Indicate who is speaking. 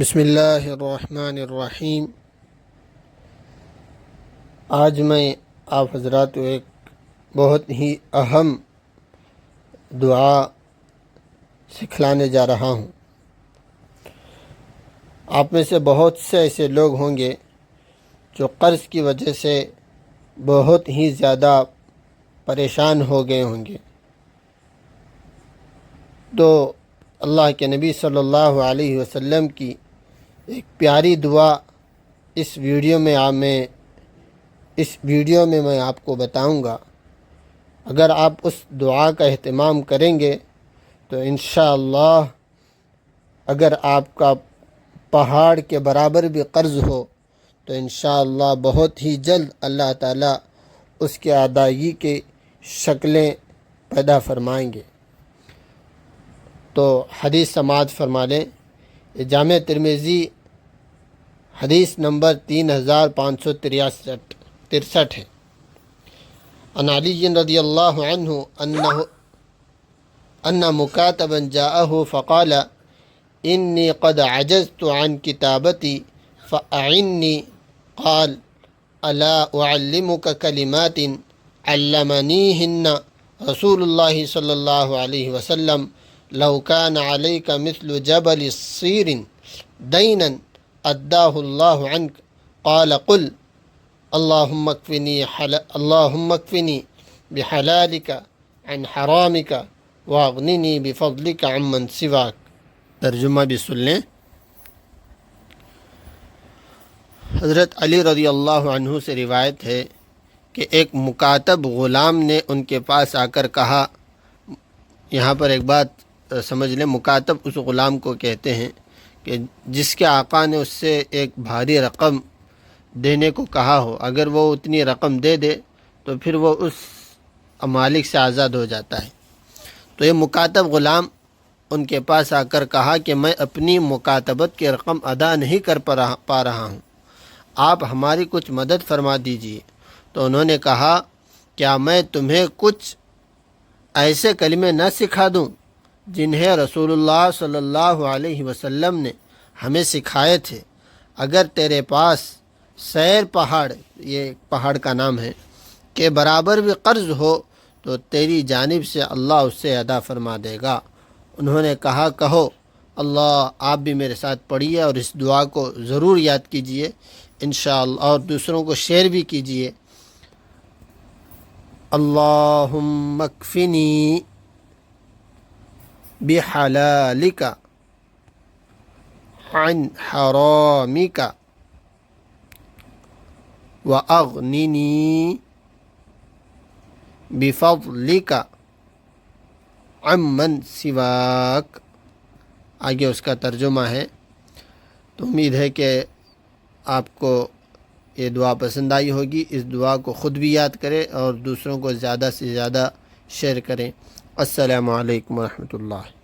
Speaker 1: بسم اللہ الرحمن الرحیم۔ آج میں آپ حضرات کو ایک بہت ہی اہم دعا سکھلانے جا رہا ہوں۔ آپ میں سے بہت سے ایسے لوگ ہوں گے جو قرض کی وجہ سے بہت ہی زیادہ پریشان ہو گئے ہوں گے، تو اللہ کے نبی صلی اللہ علیہ وسلم کی ایک پیاری دعا اس ویڈیو میں میں آپ کو بتاؤں گا۔ اگر آپ اس دعا کا اہتمام کریں گے تو انشاءاللہ اگر آپ کا پہاڑ کے برابر بھی قرض ہو تو انشاءاللہ بہت ہی جلد اللہ تعالیٰ اس کے ادائیگی کے شکلیں پیدا فرمائیں گے۔ تو حدیث سماعت فرما لیں۔ یہ جامع ترمذی حدیث نمبر 3563 ہے۔ عن علی رضی اللہ عنہ ان مکاتبا جاءه فقال انی قد عجزت عن کتابتی فاعنی قال الا اعلمک کلمات علمنیہن رسول اللہ صلی اللہ علیہ وسلم لو كان عليك مثل جبل الصير دينا أداه الله عنك قال قل اللهم اكفني بحلالك عن حرامك واغنني بفضلك عمن سواك۔ ترجمہ بھی سن لیں۔ حضرت علی رضی اللہ عنہ سے روایت ہے کہ ایک مکاتب غلام نے ان کے پاس آ کر کہا، یہاں پر ایک بات سمجھ لیں، مکاتب اس غلام کو کہتے ہیں کہ جس کے آقا نے اس سے ایک بھاری رقم دینے کو کہا ہو، اگر وہ اتنی رقم دے دے تو پھر وہ اس مالک سے آزاد ہو جاتا ہے۔ تو یہ مکاتب غلام ان کے پاس آ کر کہا کہ میں اپنی مکاتبت کی رقم ادا نہیں کر پا رہا ہوں، آپ ہماری کچھ مدد فرما دیجیے۔ تو انہوں نے کہا، کیا میں تمہیں کچھ ایسے کلمے نہ سکھا دوں جنہیں رسول اللہ صلی اللہ علیہ وسلم نے ہمیں سکھائے تھے؟ اگر تیرے پاس سیر پہاڑ، یہ پہاڑ کا نام ہے، کے برابر بھی قرض ہو تو تیری جانب سے اللہ اس سے ادا فرما دے گا۔ انہوں نے کہا، کہو اللہ، آپ بھی میرے ساتھ پڑھیے اور اس دعا کو ضرور یاد کیجیے انشاءاللہ، اور دوسروں کو شیئر بھی کیجیے۔ اللہم اکفنی بحلالک عن حرامک واغننی بفضلک عمن سواک۔ آگے اس کا ترجمہ ہے۔ تو امید ہے کہ آپ کو یہ دعا پسند آئی ہوگی۔ اس دعا کو خود بھی یاد کریں اور دوسروں کو زیادہ سے زیادہ شیئر کریں۔ السلام علیکم ورحمۃ اللہ۔